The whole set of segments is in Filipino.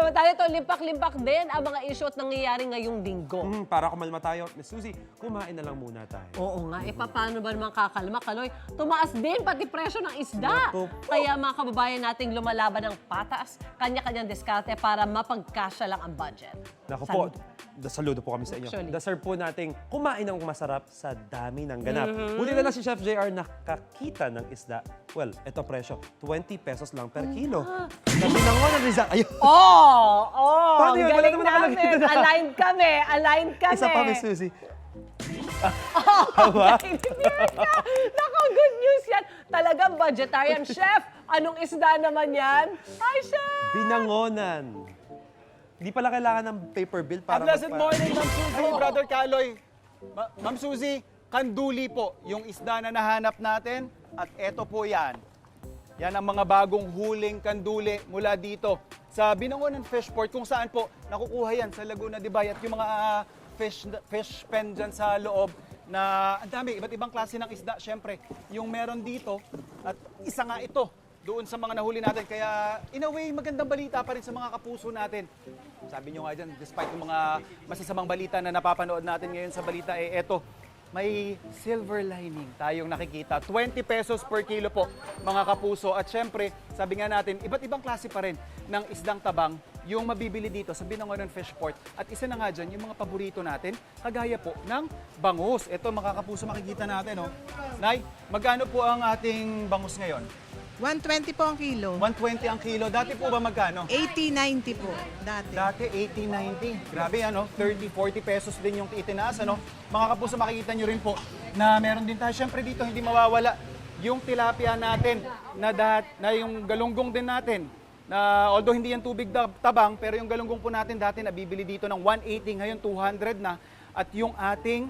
Samantala ito, limpak-limpak din ang mga issue at nangyayari ngayong linggo. Para kumalma tayo, Miss Suzy, kumain na lang muna tayo. Oo nga, paano ba naman kakalma, Kaloy? Tumaas din pati presyo ng isda. Naku po. Kaya mga kababayan nating lumalaban ng patas, kanya-kanyang diskarte para mapagkasya lang ang budget. Naku po, saludo po kami sa inyo. Actually. Deserve po nating kumain ng masarap sa dami ng ganap. Buti na lang si Chef JR nakakita ng isda. Well, ito presyo, 20 pesos lang per kilo. Sabi na nga ng Rizal. Ayun. Paano yun? Wala Galing naman ako namin. nakikita na. Aligned kami. Isa pa, Miss Suzy. Naiintindihan ka. Naku, good news yan. Talagang vegetarian chef. Anong isda naman yan? Hi, chef! Binangonan. Hindi pala kailangan ng paper bill para Blessed morning, Ma'am Suzy, Brother Kaloy. Ma'am Suzy, kanduli po yung isda na nahanap natin at eto po yan. Yan ang mga bagong huling kanduli mula dito sa Binangonan Fish Port kung saan po nakukuha yan sa Laguna de Bay at yung mga fish pen dyan sa loob na ang dami, iba't ibang klase ng isda. Siyempre, yung meron dito at isa nga ito doon sa mga nahuli natin. Kaya in a way, magandang balita pa rin sa mga kapuso natin. Sabi nyo nga dyan, despite yung mga masasamang balita na napapanood natin ngayon sa balita, eto, may silver lining tayong nakikita. 20 pesos per kilo po, mga kapuso. At syempre, sabi nga natin, iba't ibang klase pa rin ng isdang tabang yung mabibili dito sa Binangonan Fish Port. At isa na nga dyan, yung mga paborito natin, kagaya po ng bangus. Ito, mga kapuso, makikita natin. Oh. Nay, magkano po ang ating bangus ngayon? 120 po ang kilo. 120 ang kilo. Dati po ba magkano? 80-90 po, dati. Dati 80-90. Grabe ano, 30-40 pesos din yung itinaas ano. Mga kapuso, makikita nyo rin po na meron din tayo. Siyempre dito hindi mawawala yung tilapia natin na yung galunggong din natin. Na although hindi yan tubig tabang, pero yung galunggong po natin dati nabibili dito ng 180, ngayon 200 na. At yung ating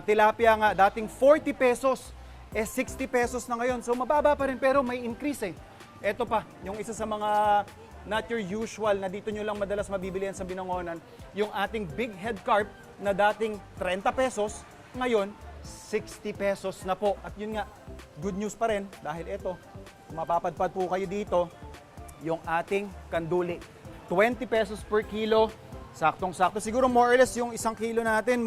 tilapia nga dating 40 pesos, 60 pesos na ngayon. So mababa pa rin pero may increase eh. Ito pa, yung isa sa mga not your usual na dito nyo lang madalas mabibili yan sa Binangonan, yung ating big head carp na dating 30 pesos, ngayon 60 pesos na po. At yun nga, good news pa rin dahil ito, mapapadpad po kayo dito, yung ating kanduli. 20 pesos per kilo, saktong-sakto. Siguro more or less yung isang kilo natin,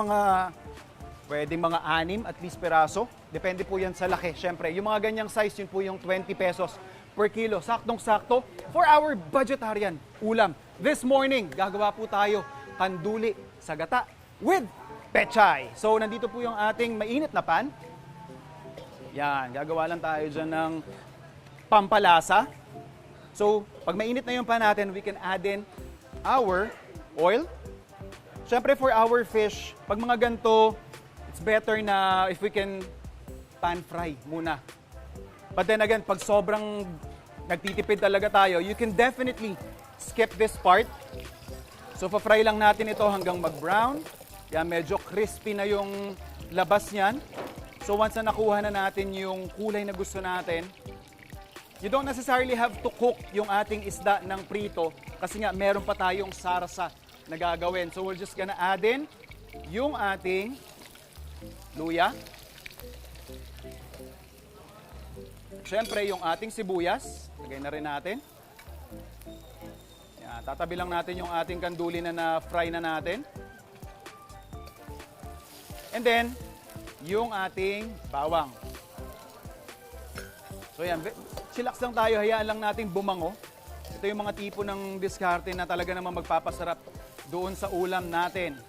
pwedeng mga 6 at least peraso. Depende po yan sa laki. Siyempre, yung mga ganyang size, yun po yung 20 pesos per kilo. Saktong-sakto for our vegetarian ulam. This morning, gagawa po tayo kanduli sa gata with pechay. So, nandito po yung ating mainit na pan. Yan, gagawa lang tayo dyan ng pampalasa. So, pag mainit na yung pan natin, we can add in our oil. Siyempre, for our fish, pag mga ganito, it's better na if we can pan fry muna. But then again, pag sobrang nagtitipid talaga tayo, you can definitely skip this part. So, pa-fry lang natin ito hanggang mag-brown. Yan, medyo crispy na yung labas niyan. So, once na nakuha na natin yung kulay na gusto natin, you don't necessarily have to cook yung ating isda ng prito kasi nga meron pa tayong sarsa na gagawin. So, we're just gonna add in yung ating luya. Siyempre, yung ating sibuyas. Lagay na rin natin. Yan, tatabi lang natin yung ating kanduli na na-fry na natin. And then, yung ating bawang. So yan, chillax lang tayo. Hayaan lang natin bumango. Ito yung mga tipo ng diskarte na talaga naman magpapasarap doon sa ulam natin.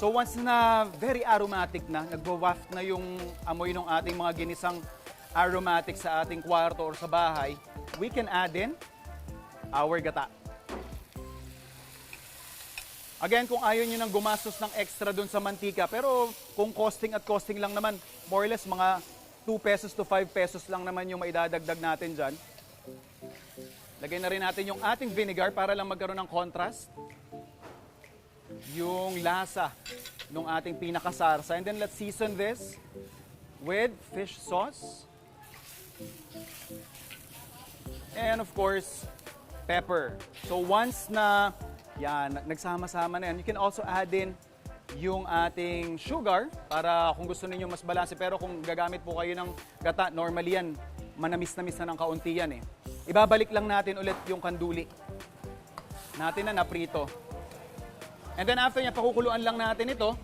So once na very aromatic na, nagwa-waft na yung amoy ng ating mga ginisang aromatic sa ating kwarto or sa bahay, we can add in our gata. Again, kung ayaw nyo nang gumastos ng extra dun sa mantika, pero kung costing at costing lang naman, more or less mga 2 pesos to 5 pesos lang naman yung maidadagdag natin dyan. Lagay na rin natin yung ating vinegar para lang magkaroon ng contrast. Yung lasa ng ating pinakasarsa. And then let's season this with fish sauce. And of course, pepper. So once na yan, nagsama-sama na yan, you can also add in yung ating sugar para kung gusto niyo mas balanse. Pero kung gagamit po kayo ng gata, normally yan, manamis-namis na ng kaunti yan eh. Ibabalik lang natin ulit yung kanduli. natin na naprito. And then after niya, pakukuluan lang natin ito.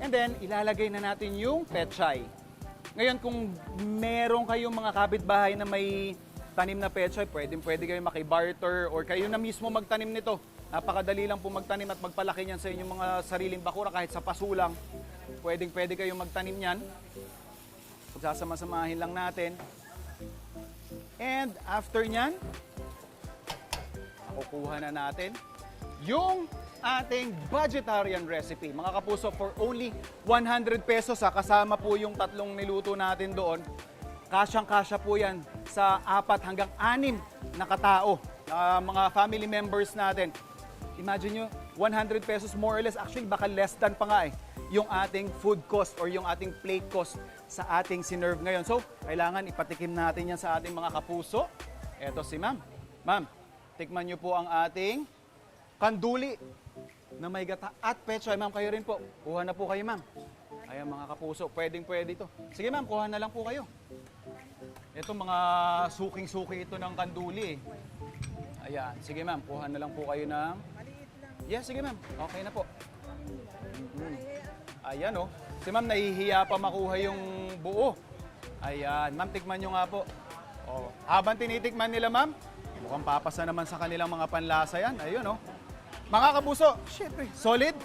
And then, ilalagay na natin yung pechay. Ngayon, kung meron kayong mga kapitbahay na may tanim na pechay, pwede kayo makibarter or kayo na mismo magtanim nito. Napakadali lang po magtanim at magpalaki niyan sa inyong mga sariling bakura kahit sa pasulang. Pwede kayong magtanim niyan. Pagsasama-samahin lang natin. And after niyan, makukuha na natin yung ating vegetarian recipe. Mga kapuso, for only 100 pesos kasama po yung tatlong niluto natin doon. Kasyang-kasya po yan sa 4 hanggang 6 na katao, mga family members natin. Imagine nyo, 100 pesos more or less, actually baka less than pa nga yung ating food cost or yung ating plate cost sa ating sinerve ngayon. So, kailangan ipatikim natin yan sa ating mga kapuso. Eto si ma'am. Ma'am, tikman nyo po ang ating kanduli na may gata at pechay. Ma'am, kayo rin po. Kuha na po kayo, ma'am. Ayan mga kapuso, pwede ito. Sige ma'am, kuha na lang po kayo. Ito mga suking-suki ito ng kanduli. Ayan, sige ma'am, kuha na lang po kayo ng... Yes, sige ma'am, okay na po. Ayan oh, si ma'am nahihiya pa makuha yung buo. Ayan, ma'am, tikman nyo nga po. Oh, habang tinitikman nila ma'am, mukhang papasa naman sa kanilang mga panlasa yan. Ayun oh. Mga kapuso, syempre, solid.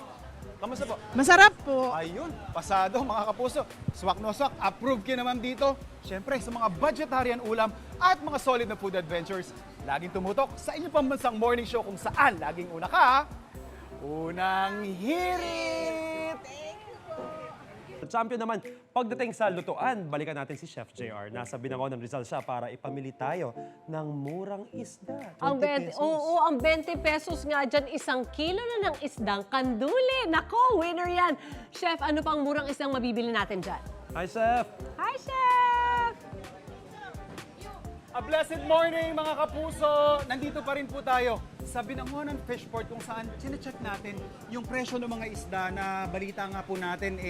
Kamusta po? Masarap po. Ayun, pasado mga kapuso. Swak no swak, approve kayo naman dito. Siyempre, sa mga vegetarian ulam at mga solid na food adventures, laging tumutok sa inyong pambansang morning show kung saan laging una ka, unang hirit! Champion naman, pagdating sa lutuan, balikan natin si Chef JR. Nasa Binangon ng Rizal siya para ipamili tayo ng murang isda. 20 Ang 20, pesos. oo, ang 20 pesos nga dyan, 1 kilo na ng isdang kanduli. Nako, winner yan. Chef, ano pang murang isdang mabibili natin dyan? Hi, Chef! Hi, Chef! A blessed morning mga kapuso! Nandito pa rin po tayo sa Binangonan Fishport kung saan chinecheck natin yung presyo ng mga isda na balita nga po natin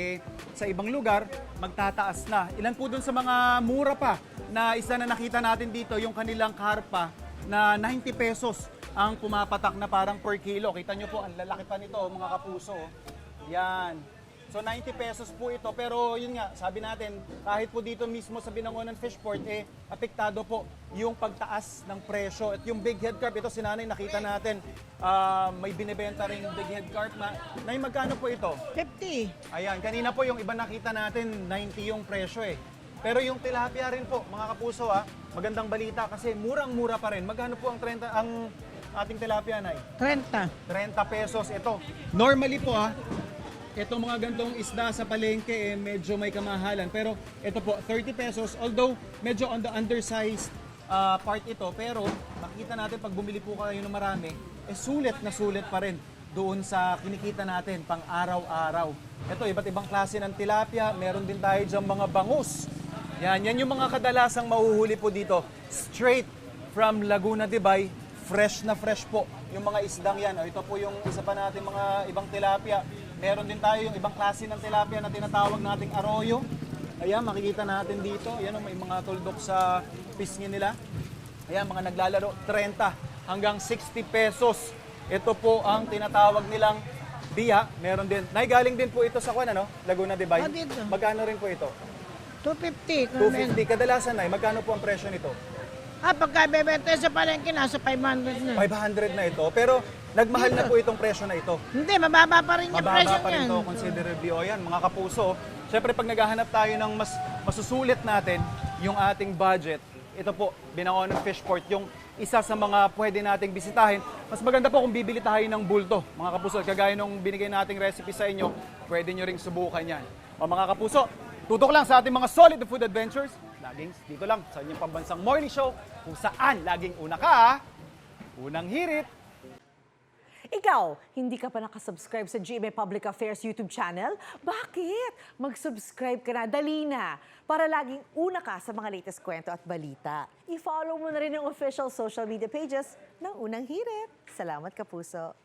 sa ibang lugar magtataas na. Ilan po dun sa mga mura pa na isda na nakita natin dito, yung kanilang karpa na 90 pesos ang pumapatak na parang per kilo. Kita nyo po, ang lalaki pa nito mga kapuso. Yan. So 90 pesos po ito, pero yun nga, sabi natin, kahit po dito mismo sa Binangonan Fishport, apektado po yung pagtaas ng presyo. At yung big head carp, ito si Nanay, nakita natin, may binibenta rin big head carp na, Nay, magkano po ito? 50. Ayan, kanina po yung iba nakita natin, 90 yung presyo Pero yung tilapia rin po, mga kapuso magandang balita kasi murang-mura pa rin. Magkano po ang ating tilapia, Nay? 30. 30 pesos ito. Normally po itong mga gantong isda sa palengke medyo may kamahalan. Pero ito po, 30 pesos. Although medyo on the undersized part ito. Pero makita natin pag bumili po kayo ng marami, sulit na sulit pa rin doon sa kinikita natin pang araw-araw. Ito, iba't ibang klase ng tilapia. Meron din tayo dyan mga bangus. Yan yung mga kadalasang mahuhuli po dito. Straight from Laguna de Bay. Fresh na fresh po yung mga isdang yan. Ito po yung isa pa natin mga ibang tilapia. Meron din tayo yung ibang klase ng tilapia na tinatawag nating arroyo. Ayan, makikita natin dito. Ayan, may mga tuldok sa pisngi nila. Ayan, mga naglalaro, 30 hanggang 60 pesos. Ito po ang tinatawag nilang biya. Meron din. Naigaling din po ito sa Laguna de Bay. Dito. Magkano rin po ito? 250. 250. Kadalasan, magkano po ang presyo nito? Pagka bebenta sa palengke, nasa 500 na. 500 na ito. Pero nagmahal na po itong presyo na ito. Hindi, mababa pa rin yung presyo Mababa pa rin niyan. ito, considerably. O yan, mga kapuso. Siyempre, pag naghahanap tayo ng mas masusulit natin yung ating budget, ito po, Binangonan Fishport, yung isa sa mga pwede nating bisitahin. Mas maganda po kung bibili tayo ng bulto. Mga kapuso, kagaya nung binigay nating recipe sa inyo, pwede nyo ring subukan yan. O mga kapuso, tutok lang sa ating mga solid food adventures. Laging dito lang sa inyong pambansang morning show kung saan laging una ka, unang hirit. Ikaw, hindi ka pa nakasubscribe sa GMA Public Affairs YouTube channel? Bakit? Mag-subscribe ka na, dali na, para laging una ka sa mga latest kwento at balita. I-follow mo na rin ang official social media pages ng Unang Hirit. Salamat, Kapuso.